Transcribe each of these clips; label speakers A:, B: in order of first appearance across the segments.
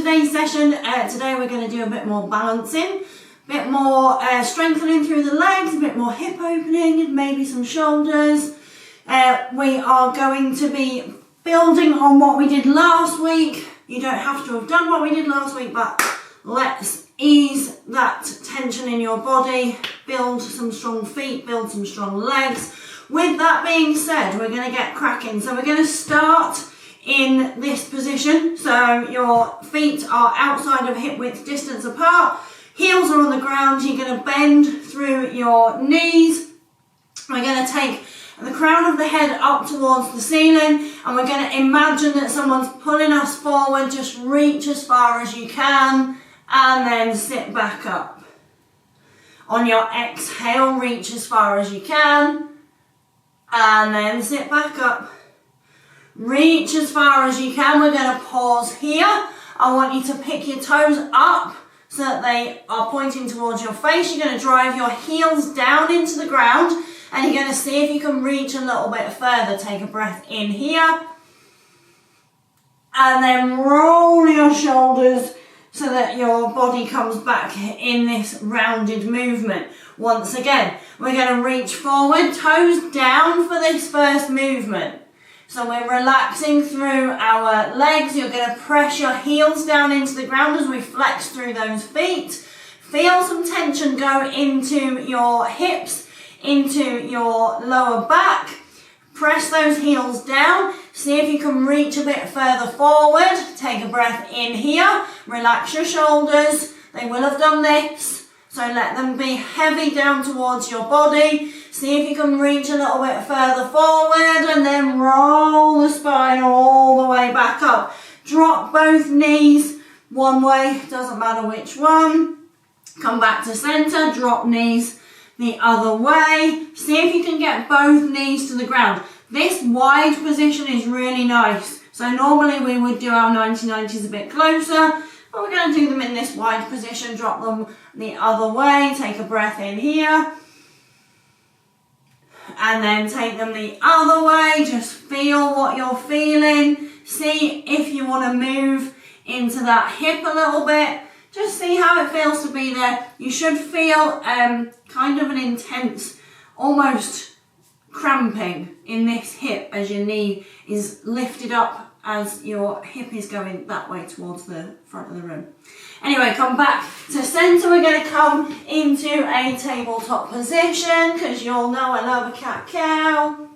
A: today's session. Today we're going to do a bit more balancing, a bit more strengthening through the legs, a bit more hip opening, maybe some shoulders. We are going to be building on what we did last week. You don't have to have done what we did last week, but let's ease that tension in your body, build some strong feet, build some strong legs. With that being said, we're going to get cracking. So we're going to start in this position. So your feet are outside of hip width distance apart. Heels are on the ground. You're going to bend through your knees. We're going to take the crown of the head up towards the ceiling, and we're going to imagine that someone's pulling us forward. Just reach as far as you can and then sit back up. On your exhale, reach as far as you can and then sit back up. Reach as far as you can. We're going to pause here. I want you to pick your toes up so that they are pointing towards your face. You're going to drive your heels down into the ground and you're going to see if you can reach a little bit further. Take a breath in here and then roll your shoulders so that your body comes back in this rounded movement. Once again, we're going to reach forward, toes down for this first movement. So we're relaxing through our legs. You're going to press your heels down into the ground as we flex through those feet. Feel some tension go into your hips, into your lower back. Press those heels down. See if you can reach a bit further forward. Take a breath in here. Relax your shoulders. They will have done this. So let them be heavy down towards your body. See if you can reach a little bit further forward and then roll the spine all the way back up. Drop both knees one way, doesn't matter which one. Come back to center, drop knees the other way. See if you can get both knees to the ground. This wide position is really nice. So normally we would do our 90-90s a bit closer, but we're going to do them in this wide position. Drop them the other way. Take a breath in here. And then take them the other way. Just feel what you're feeling. See if you want to move into that hip a little bit. Just see how it feels to be there. You should feel kind of an intense, almost cramping in this hip as your knee is lifted up as your hip is going that way towards the front of the room. Anyway, come back to center. We're going to come into a tabletop position because you all know I love a cat-cow.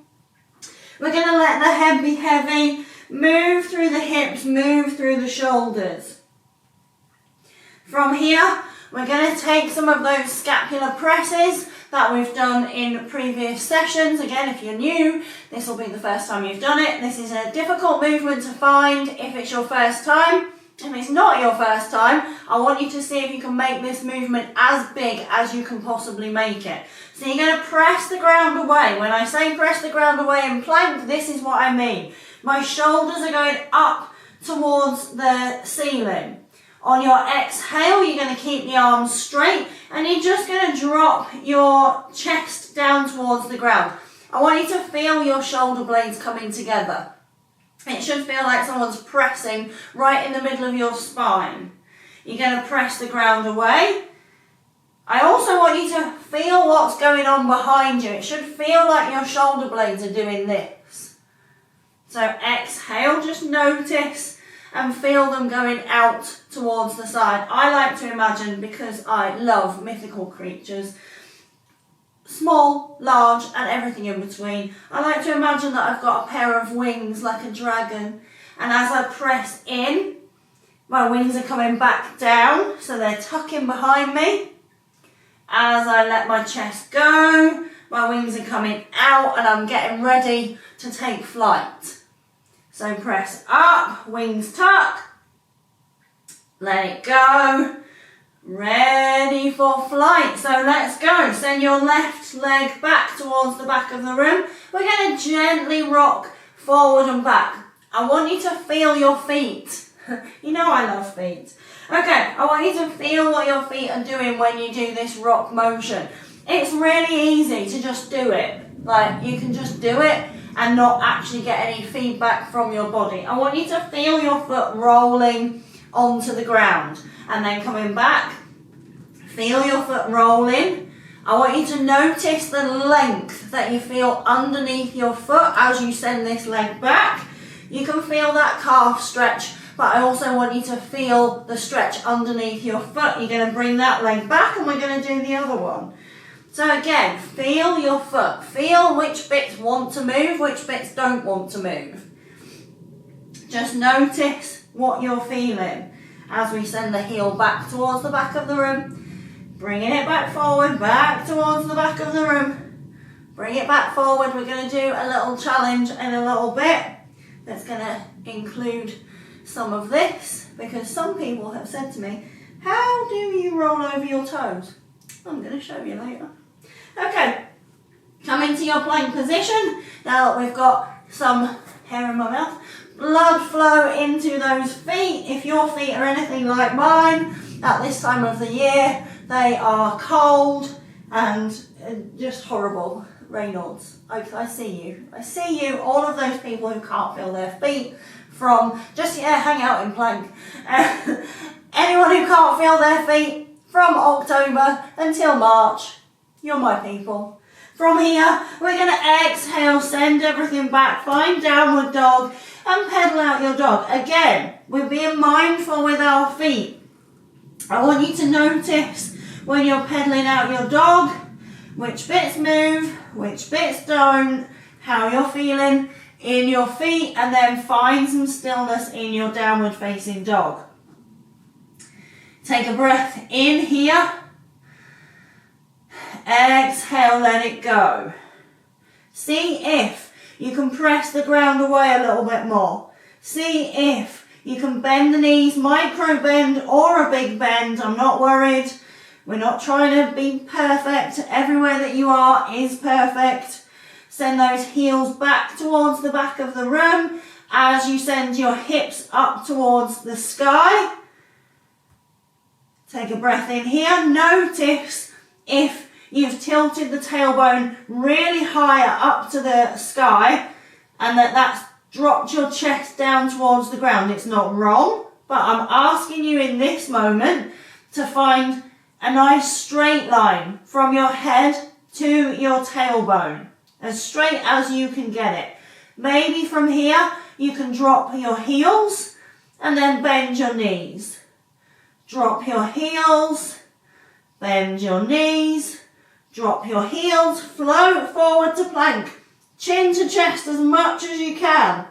A: We're going to let the head be heavy. Move through the hips, move through the shoulders. From here, we're going to take some of those scapular presses that we've done in previous sessions. Again, if you're new, this will be the first time you've done it. This is a difficult movement to find if it's your first time. If it's not your first time, I want you to see if you can make this movement as big as you can possibly make it. So you're going to press the ground away. When I say press the ground away in plank, this is what I mean. My shoulders are going up towards the ceiling. On your exhale, you're going to keep the arms straight and you're just going to drop your chest down towards the ground. I want you to feel your shoulder blades coming together. It should feel like someone's pressing right in the middle of your spine. You're going to press the ground away. I also want you to feel what's going on behind you. It should feel like your shoulder blades are doing this. So exhale, just notice and feel them going out towards the side. I like to imagine, because I love mythical creatures, small, large and everything in between. I like to imagine that I've got a pair of wings like a dragon, and as I press in, my wings are coming back down, so they're tucking behind me. As I let my chest go, my wings are coming out and I'm getting ready to take flight. So press up, wings tuck, let it go, ready for flight. So let's go. Send your left leg back towards the back of the room. We're going to gently rock forward and back. I want you to feel your feet. You know I love feet. Okay, I want you to feel what your feet are doing when you do this rock motion. It's really easy to just do it. Like, you can just do it and not actually get any feedback from your body. I want you to feel your foot rolling onto the ground. And then coming back, feel your foot rolling. I want you to notice the length that you feel underneath your foot as you send this leg back. You can feel that calf stretch, but I also want you to feel the stretch underneath your foot. You're going to bring that leg back and we're going to do the other one. So again, feel your foot. Feel which bits want to move, which bits don't want to move. Just notice what you're feeling as we send the heel back towards the back of the room. Bringing it back forward, back towards the back of the room. Bring it back forward. We're going to do a little challenge in a little bit. That's going to include some of this, because some people have said to me, how do you roll over your toes? I'm going to show you later. Okay, come into your plank position. Now that we've got some hair in my mouth, blood flow into those feet. If your feet are anything like mine, at this time of the year, they are cold and just horrible. Reynolds, I see you. I see you, all of those people who can't feel their feet from just, hang out in plank. Anyone who can't feel their feet from October until March, you're my people. From here, we're going to exhale, send everything back, find downward dog and pedal out your dog. Again, we're being mindful with our feet. I want you to notice when you're pedaling out your dog, which bits move, which bits don't, how you're feeling in your feet, and then find some stillness in your downward facing dog. Take a breath in here. Exhale, let it go. See if you can press the ground away a little bit more. See if you can bend the knees, micro bend or a big bend. I'm not worried. We're not trying to be perfect. Everywhere that you are is perfect. Send those heels back towards the back of the room as you send your hips up towards the sky. Take a breath in here. Notice if you've tilted the tailbone really higher up to the sky and that's dropped your chest down towards the ground. It's not wrong, but I'm asking you in this moment to find a nice straight line from your head to your tailbone, as straight as you can get it. Maybe from here you can drop your heels and then bend your knees. Drop your heels, bend your knees, drop your heels, float forward to plank. Chin to chest as much as you can.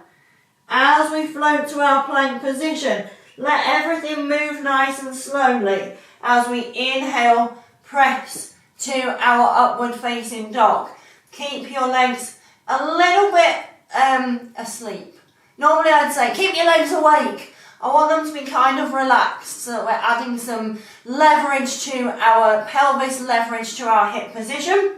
A: As we float to our plank position, let everything move nice and slowly. As we inhale, press to our upward facing dog. Keep your legs a little bit asleep. Normally I'd say keep your legs awake. I want them to be kind of relaxed so that we're adding some leverage to our pelvis, leverage to our hip position.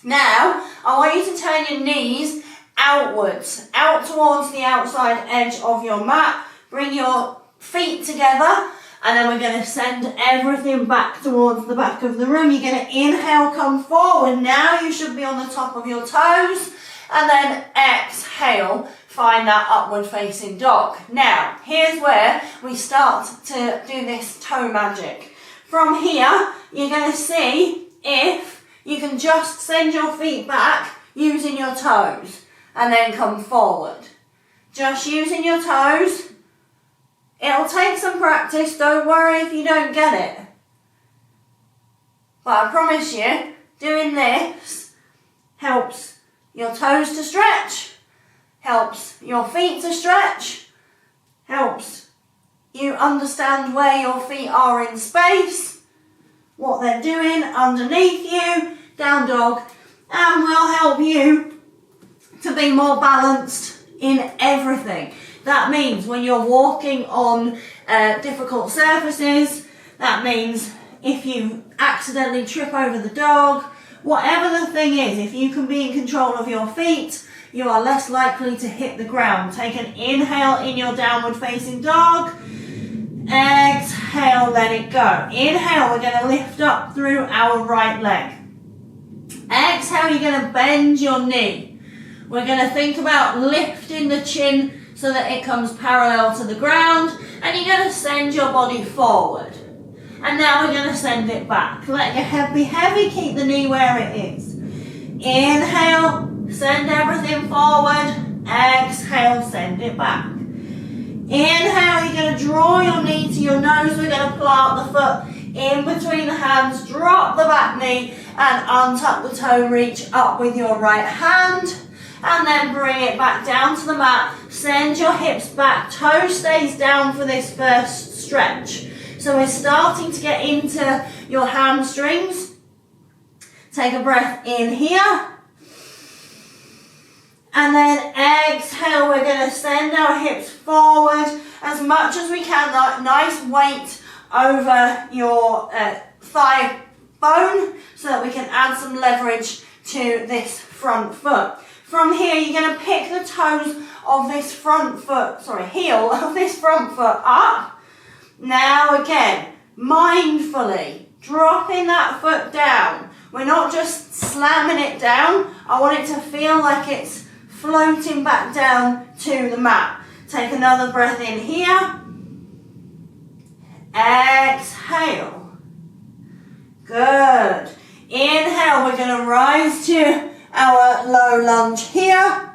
A: Now, I want you to turn your knees outwards, out towards the outside edge of your mat. Bring your feet together. And then we're going to send everything back towards the back of the room. You're going to inhale, come forward. Now you should be on the top of your toes. And then exhale, find that upward facing dog. Now, here's where we start to do this toe magic. From here, you're going to see if you can just send your feet back using your toes. And then come forward. Just using your toes. It'll take some practice, don't worry if you don't get it. But I promise you, doing this helps your toes to stretch, helps your feet to stretch, helps you understand where your feet are in space, what they're doing underneath you, down dog, and will help you to be more balanced in everything. That means when you're walking on difficult surfaces, that means if you accidentally trip over the dog, whatever the thing is, if you can be in control of your feet, you are less likely to hit the ground. Take an inhale in your downward facing dog. Exhale, let it go. Inhale, we're going to lift up through our right leg. Exhale, you're going to bend your knee. We're going to think about lifting the chin so that it comes parallel to the ground, and you're going to send your body forward. And now we're going to send it back. Let your head be heavy, keep the knee where it is. Inhale, send everything forward. Exhale, send it back. Inhale, you're going to draw your knee to your nose. We're going to plant the foot in between the hands, drop the back knee and untuck the toe, reach up with your right hand and then bring it back down to the mat. Send your hips back, toe stays down for this first stretch. So we're starting to get into your hamstrings. Take a breath in here. And then exhale, we're going to send our hips forward as much as we can, like nice weight over your thigh bone so that we can add some leverage to this front foot. From here, you're going to pick the toes of this front foot, heel of this front foot up. Now again, mindfully dropping that foot down. We're not just slamming it down. I want it to feel like it's floating back down to the mat. Take another breath in here. Exhale. Good. Inhale, we're going to rise to our low lunge here.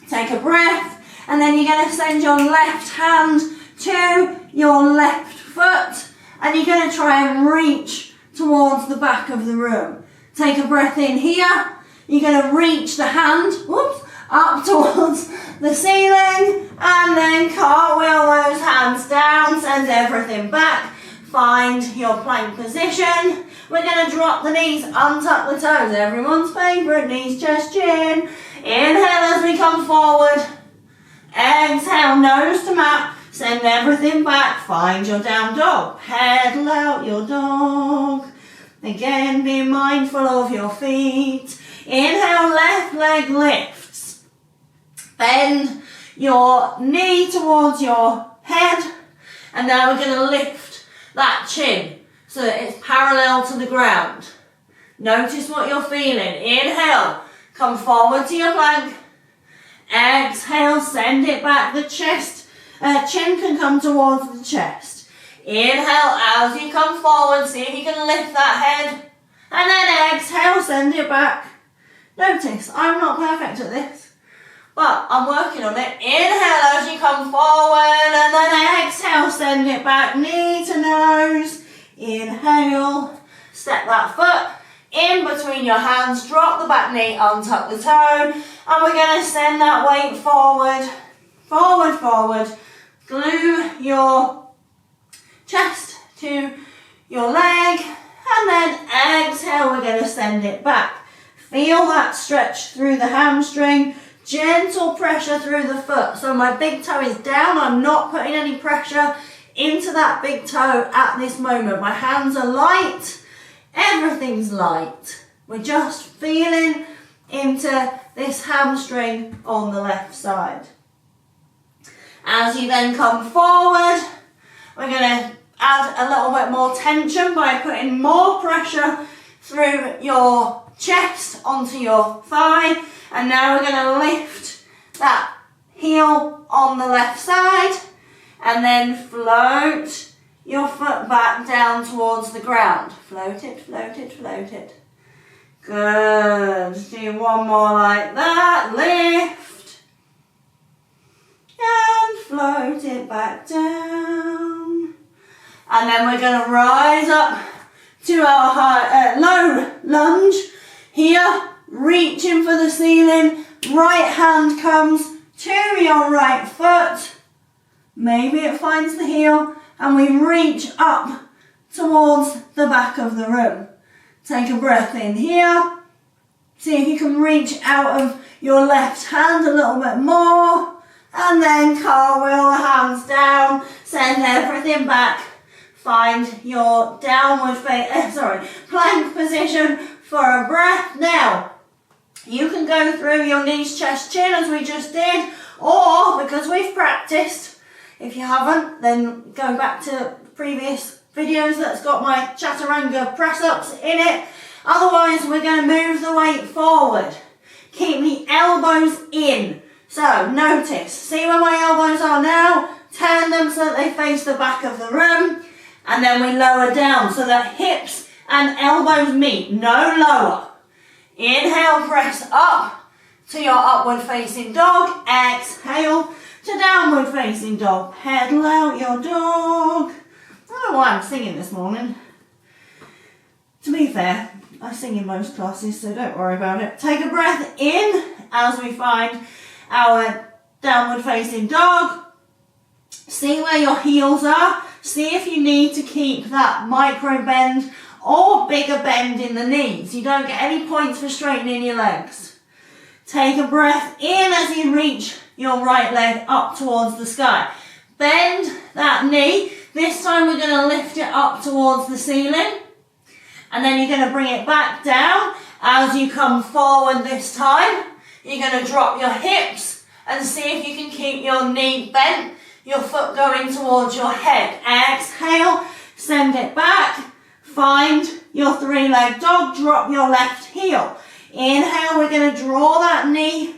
A: Take a breath, and then you're going to send your left hand to your left foot, and you're going to try and reach towards the back of the room. Take a breath in here. You're going to reach the hand, up towards the ceiling, and then cartwheel those hands down, send everything back, find your plank position. We're going to drop the knees, untuck the toes, everyone's favourite, knees, chest, chin. Inhale as we come forward, exhale, nose to mat, send everything back, find your down dog, pedal out your dog. Again, be mindful of your feet. Inhale, left leg lifts. Bend your knee towards your head, and now we're going to lift that chin so that it's parallel to the ground. Notice what you're feeling. Inhale, come forward to your plank. Exhale, send it back. The chest, chin can come towards the chest. Inhale, as you come forward, see if you can lift that head. And then exhale, send it back. Notice, I'm not perfect at this, but I'm working on it. Inhale as you come forward, and then exhale, send it back, knee to nose. Inhale, step that foot in between your hands, drop the back knee, untuck the toe, and we're going to send that weight forward, forward, forward. Glue your chest to your leg, and then exhale, we're going to send it back. Feel that stretch through the hamstring, gentle pressure through the foot. So my big toe is down, I'm not putting any pressure into that big toe at this moment. My hands are light, everything's light. We're just feeling into this hamstring on the left side. As you then come forward, we're going to add a little bit more tension by putting more pressure through your chest onto your thigh, and now we're going to lift that heel on the left side and then float your foot back down towards the ground. Float it, float it, float it. Good. Do one more like that. Lift and float it back down. And then we're going to rise up to our high, low lunge. Here, reaching for the ceiling, right hand comes to your right foot. Maybe it finds the heel, and we reach up towards the back of the room. Take a breath in here. See if you can reach out of your left hand a little bit more, and then cartwheel the hands down, send everything back. Find your downward plank position for a breath. Now, you can go through your knees, chest, chin as we just did, or because we've practiced, if you haven't, then go back to previous videos that's got my chaturanga press-ups in it. Otherwise, we're going to move the weight forward. Keep the elbows in So notice, see where my elbows are now? Turn them so that they face the back of the room, and then we lower down so that hips and elbows meet, no lower. Inhale, press up to your upward facing dog. Exhale to downward facing dog. Pedal out your dog. I don't know why I'm singing this morning. To be fair, I sing in most classes, so don't worry about it. Take a breath in as we find our downward facing dog. See where your heels are. See if you need to keep that micro bend or bigger bend in the knees. You don't get any points for straightening your legs. Take a breath in as you reach your right leg up towards the sky. Bend that knee. This time we're going to lift it up towards the ceiling. And then you're going to bring it back down. As you come forward this time, you're going to drop your hips and see if you can keep your knee bent, your foot going towards your head. Exhale, send it back. Find your three-leg dog, drop your left heel. Inhale, we're going to draw that knee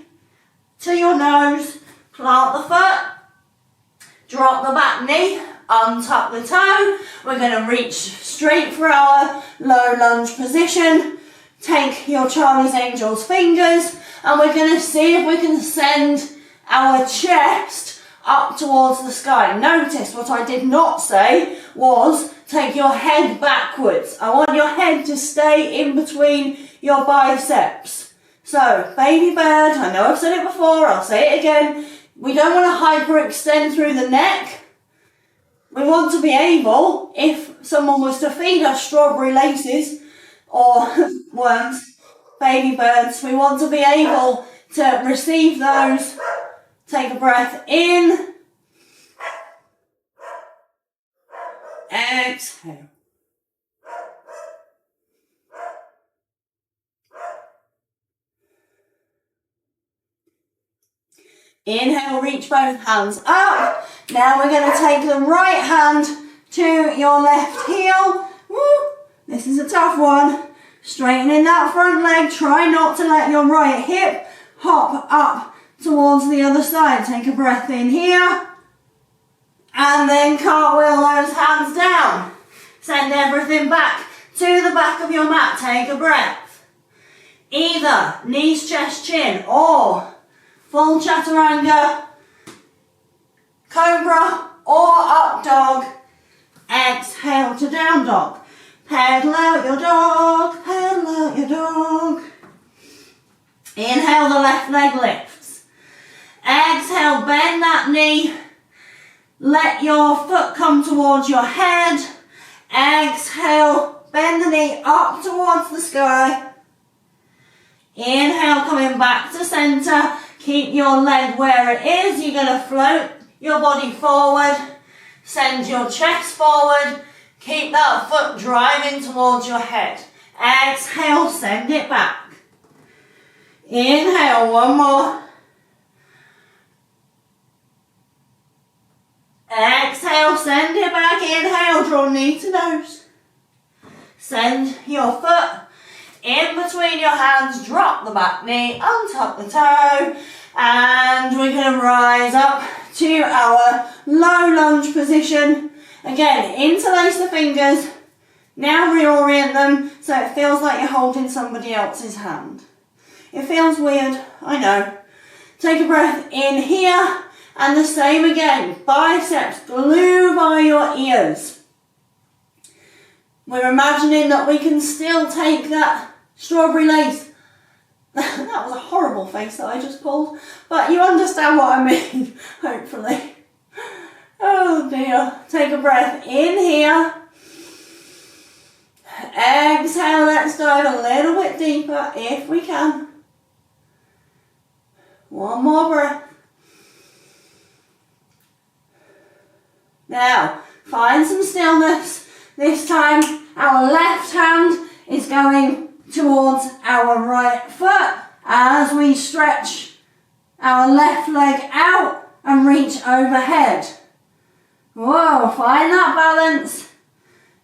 A: to your nose, plant the foot, drop the back knee, untuck the toe. We're going to reach straight for our low lunge position. Take your Charlie's Angels fingers and we're going to see if we can send our chest up towards the sky. Notice what I did not say was take your head backwards. I want your head to stay in between your biceps. So, baby bird, I know I've said it before, I'll say it again. We don't want to hyperextend through the neck. We want to be able, if someone was to feed us strawberry laces or worms, baby birds, we want to be able to receive those. Take a breath in. Exhale. Inhale, reach both hands up. Now we're going to take the right hand to your left heel. Woo. This is a tough one. Straightening that front leg. Try not to let your right hip hop up towards the other side. Take a breath in here. And then cartwheel those hands down. Send everything back to the back of your mat. Take a breath. Either knees, chest, chin, or full chaturanga, cobra, or up dog. Exhale to down dog. Pedal out your dog, pedal out your dog. Inhale, the left leg lifts. Exhale, bend that knee. Let your foot come towards your head. Exhale, bend the knee up towards the sky. Inhale, coming back to center. Keep your leg where it is. You're going to float your body forward. Send your chest forward. Keep that foot driving towards your head. Exhale, send it back. Inhale, one more. Exhale, send it back. Inhale, draw knee to nose. Send your foot in between your hands, drop the back knee, untuck the toe, and we're going to rise up to our low lunge position. Again, interlace the fingers, now reorient them so it feels like you're holding somebody else's hand. It feels weird, I know. Take a breath in here, and the same again, biceps glue by your ears. We're imagining that we can still take that strawberry lace. That was a horrible face that I just pulled, but you understand what I mean, hopefully. Oh dear. Take a breath in here. Exhale, let's dive a little bit deeper if we can. One more breath. Now, find some stillness. This time, our left hand is going towards our right foot as we stretch our left leg out and reach overhead. Whoa, find that balance.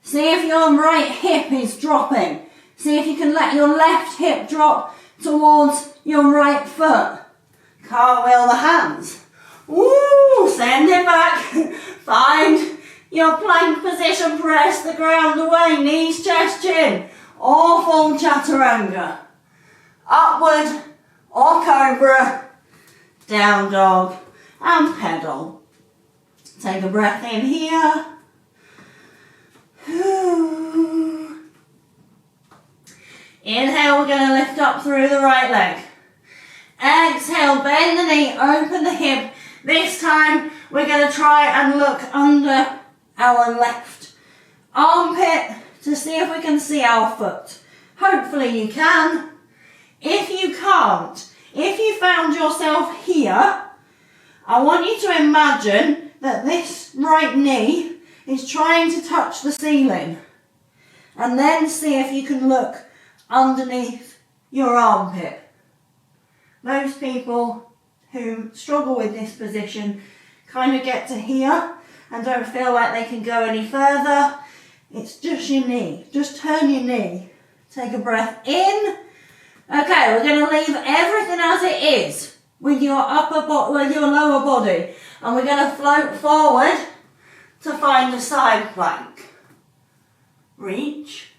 A: See if your right hip is dropping. See if you can let your left hip drop towards your right foot. Cartwheel the hands. Woo, send it back. Find your plank position, press the ground away, knees, chest, chin, or full chaturanga. Upward or cobra, down dog, and pedal. Take a breath in here. Inhale, we're going to lift up through the right leg. Exhale, bend the knee, open the hip. This time, we're going to try and look under our left armpit to see if we can see our foot. Hopefully you can. If you can't, if you found yourself here, I want you to imagine that this right knee is trying to touch the ceiling. And then see if you can look underneath your armpit. Most people who struggle with this position kind of get to here and don't feel like they can go any further. It's just your knee. Just turn your knee. Take a breath in. Okay, we're going to leave everything as it is with your with your lower body, and we're going to float forward to find a side plank. Reach.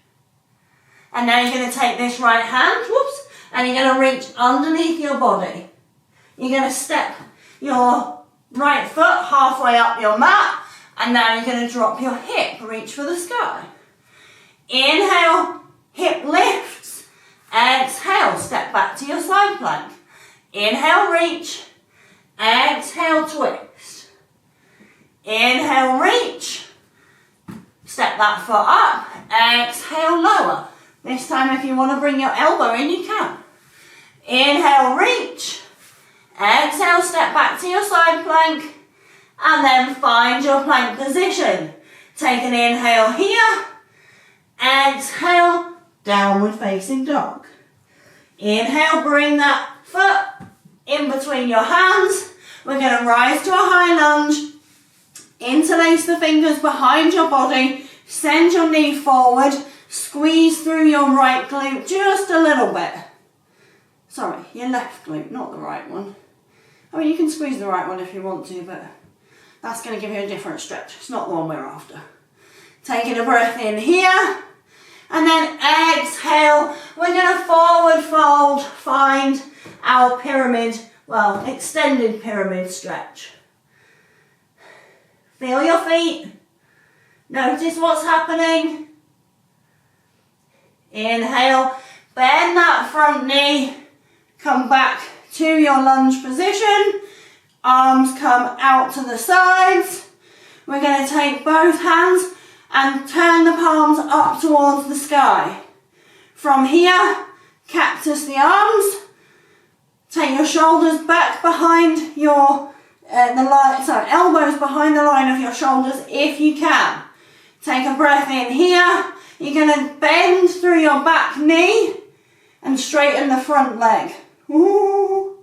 A: And now you're going to take this right hand, whoops, and you're going to reach underneath your body. You're going to step your right foot halfway up your mat, and now you're going to drop your hip, reach for the sky. Inhale, hip lifts. Exhale, step back to your side plank. Inhale, reach. Exhale, twist. Inhale, reach. Step that foot up. Exhale, lower. This time, if you want to bring your elbow in, you can. Inhale, reach. Exhale, step back to your side plank. And then find your plank position. Take an inhale here. Exhale, downward facing dog. Inhale, bring that foot in between your hands. We're going to rise to a high lunge. Interlace the fingers behind your body. Send your knee forward. Squeeze through your right glute just a little bit. Sorry, your left glute, not the right one. I mean, you can squeeze the right one if you want to, but that's going to give you a different stretch. It's not the one we're after. Taking a breath in here. And then exhale. We're going to forward fold. Find our pyramid, well, extended pyramid stretch. Feel your feet. Notice what's happening. Inhale. Bend that front knee. Come back to your lunge position. Arms come out to the sides. We're going to take both hands and turn the palms up towards the sky. From here, cactus the arms. Take your shoulders back behind your elbows behind the line of your shoulders if you can. Take a breath in here. You're going to bend through your back knee and straighten the front leg. Ooh.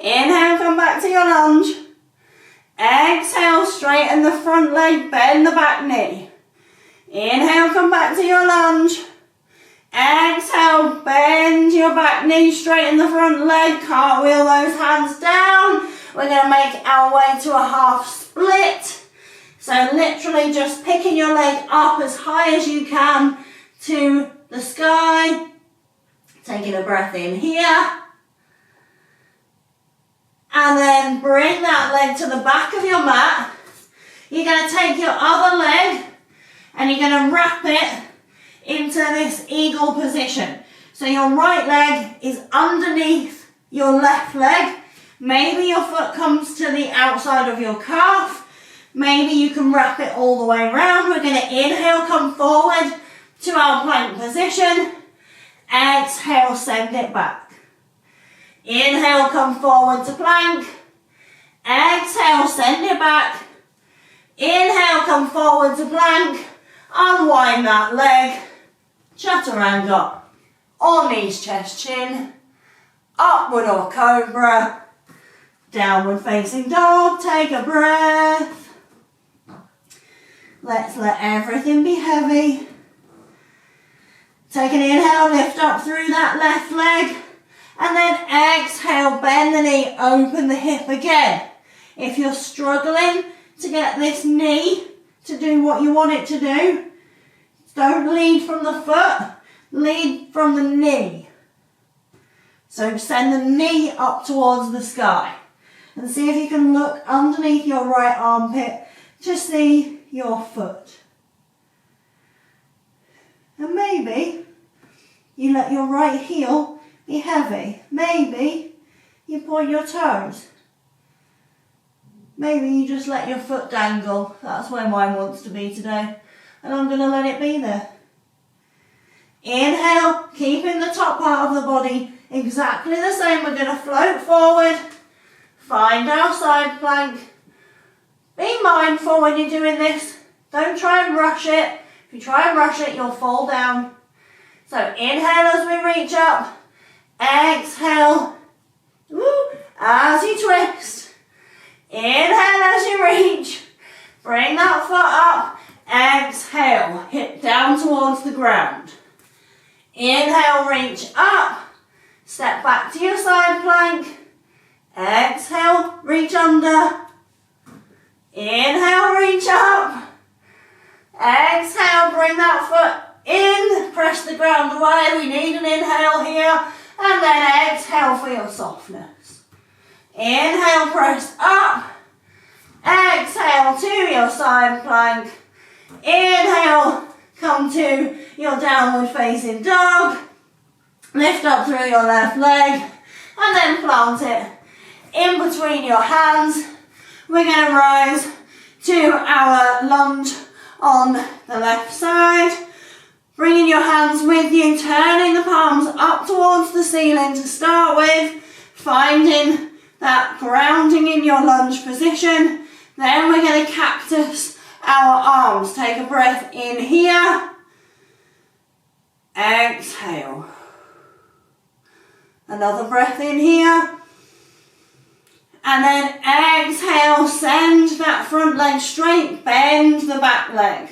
A: Inhale, come back to your lunge. Exhale, straighten the front leg, bend the back knee. Inhale, come back to your lunge. Exhale, bend your back knee, straighten the front leg, cartwheel those hands down. We're going to make our way to a half split. So literally just picking your leg up as high as you can to the sky. Taking a breath in here. And then bring that leg to the back of your mat. You're going to take your other leg and you're going to wrap it into this eagle position. So your right leg is underneath your left leg. Maybe your foot comes to the outside of your calf. Maybe you can wrap it all the way around. We're going to inhale, come forward to our plank position. Exhale, send it back. Inhale, come forward to plank. Exhale, send it back. Inhale, come forward to plank. Unwind that leg. Chaturanga. Or knees, chest, chin. Upward or cobra. Downward facing dog. Take a breath. Let's let everything be heavy. Take an inhale, lift up through that left leg. And then exhale, bend the knee, open the hip again. If you're struggling to get this knee to do what you want it to do, don't lead from the foot, lead from the knee. So send the knee up towards the sky. And see if you can look underneath your right armpit to see your foot. And maybe you let your right heel be heavy. Maybe you point your toes. Maybe you just let your foot dangle. That's where mine wants to be today. And I'm going to let it be there. Inhale, keeping the top part of the body exactly the same. We're going to float forward. Find our side plank. Be mindful when you're doing this. Don't try and rush it. If you try and rush it, you'll fall down. So inhale as we reach up. Exhale. Woo, as you twist. Inhale as you reach. Bring that foot up. Exhale. Hip down towards the ground. Inhale, reach up. Step back to your side plank. Exhale, reach under. Inhale, reach up. Exhale, bring that foot in. Press the ground away. We need an inhale here. And then exhale for your softness. Inhale, press up. Exhale to your side plank. Inhale, come to your downward facing dog. Lift up through your left leg. And then plant it in between your hands. We're going to rise to our lunge on the left side. Bringing your hands with you, turning the palms up towards the ceiling to start with. Finding that grounding in your lunge position. Then we're going to cactus our arms. Take a breath in here. Exhale. Another breath in here. And then exhale, send that front leg straight, bend the back leg.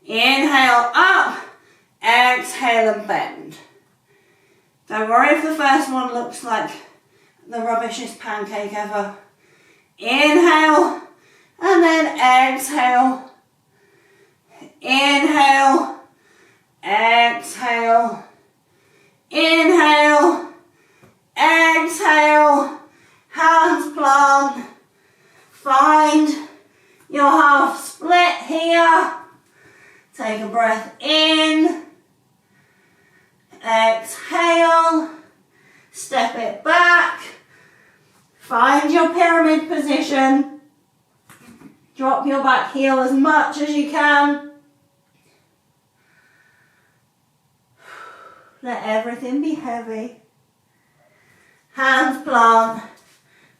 A: Inhale up, exhale and bend. Don't worry if the first one looks like the rubbishest pancake ever. Inhale, and then exhale. Inhale, exhale. Inhale, exhale. Hands plant. Find your half split here. Take a breath in. Exhale. Step it back. Find your pyramid position. Drop your back heel as much as you can. Let everything be heavy. Hands plant.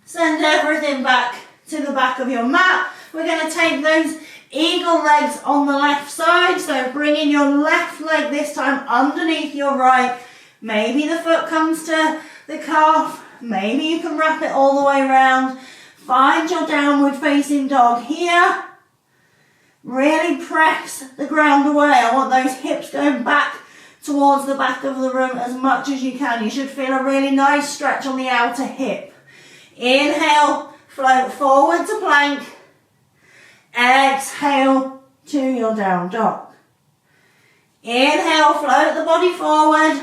A: Send everything back to the back of your mat. We're going to take those eagle legs on the left side. So bringing your left leg this time underneath your right. Maybe the foot comes to the calf. Maybe you can wrap it all the way around. Find your downward facing dog here. Really press the ground away. I want those hips going back towards the back of the room as much as you can. You should feel a really nice stretch on the outer hip. Inhale, float forward to plank. Exhale to your down dog. Inhale, float the body forward.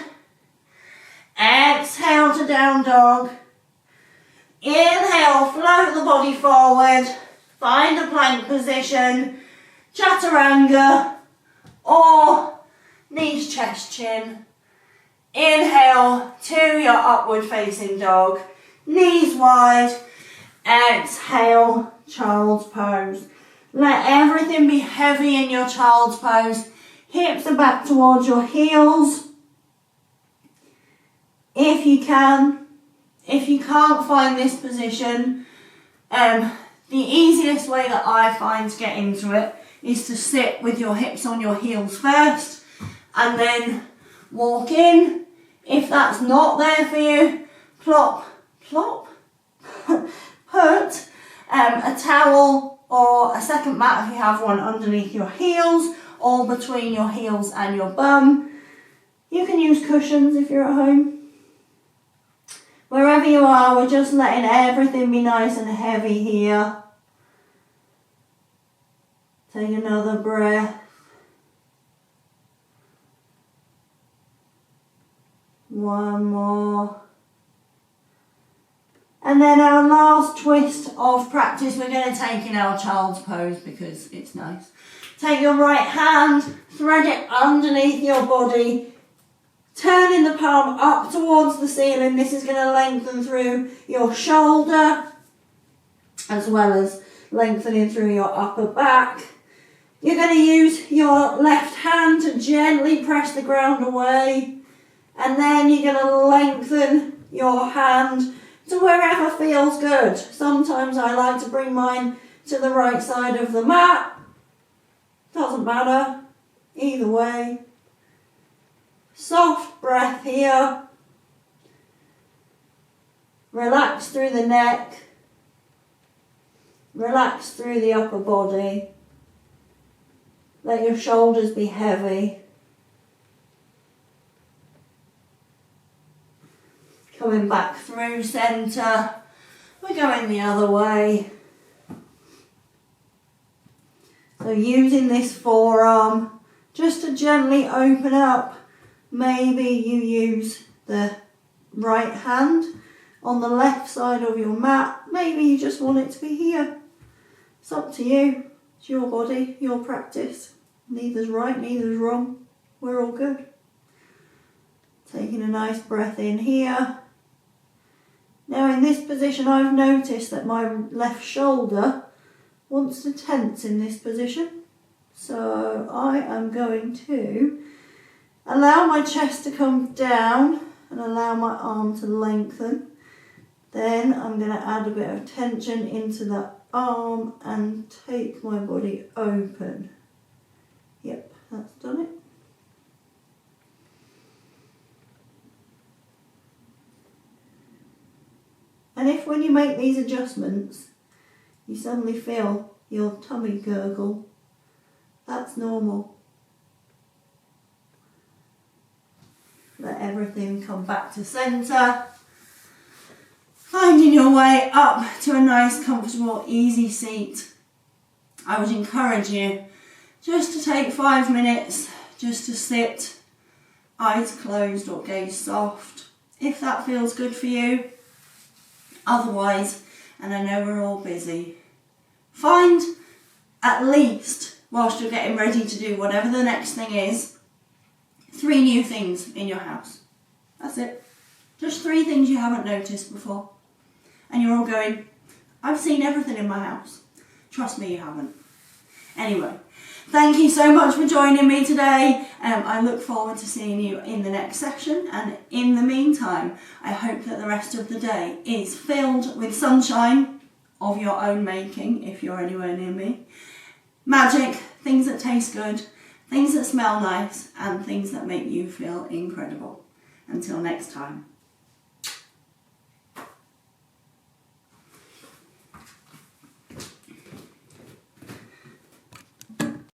A: Exhale to down dog. Inhale, float the body forward. Find a plank position, chaturanga, or knees, chest, chin. Inhale to your upward facing dog. Knees wide. Exhale, child's pose. Let everything be heavy in your child's pose. Hips are back towards your heels. If you can. If you can't find this position, the easiest way that I find to get into it is to sit with your hips on your heels first and then walk in. If that's not there for you, plop, put a towel or a second mat if you have one underneath your heels or between your heels and your bum. You can use cushions if you're at home. Wherever you are, we're just letting everything be nice and heavy here. Take another breath. One more. And then our last twist of practice, we're going to take in our child's pose because it's nice. Take your right hand, thread it underneath your body, turning the palm up towards the ceiling. This is going to lengthen through your shoulder as well as lengthening through your upper back. You're going to use your left hand to gently press the ground away, and then you're going to lengthen your hand to wherever feels good. Sometimes I like to bring mine to the right side of the mat. Doesn't matter, either way. Soft breath here. Relax through the neck. Relax through the upper body. Let your shoulders be heavy. Coming back through centre. We're going the other way. So using this forearm just to gently open up. Maybe you use the right hand on the left side of your mat. Maybe you just want it to be here. It's up to you. It's your body, your practice. Neither's right, neither's wrong. We're all good. Taking a nice breath in here. Now in this position, I've noticed that my left shoulder wants to tense in this position. So I am going to allow my chest to come down and allow my arm to lengthen. Then I'm going to add a bit of tension into the arm and take my body open. Yep, that's done it. And if when you make these adjustments, you suddenly feel your tummy gurgle, that's normal. Let everything come back to centre. Finding your way up to a nice, comfortable, easy seat. I would encourage you just to take 5 minutes, just to sit, eyes closed or gaze soft, if that feels good for you. Otherwise, and I know we're all busy, find at least, whilst you're getting ready to do whatever the next thing is, 3 new things in your house. That's it. Just 3 things you haven't noticed before. And you're all going, I've seen everything in my house. Trust me, you haven't. Anyway, thank you so much for joining me today. I look forward to seeing you in the next session. And in the meantime, I hope that the rest of the day is filled with sunshine of your own making, if you're anywhere near me. Magic, things that taste good, things that smell nice, and things that make you feel incredible. Until next time.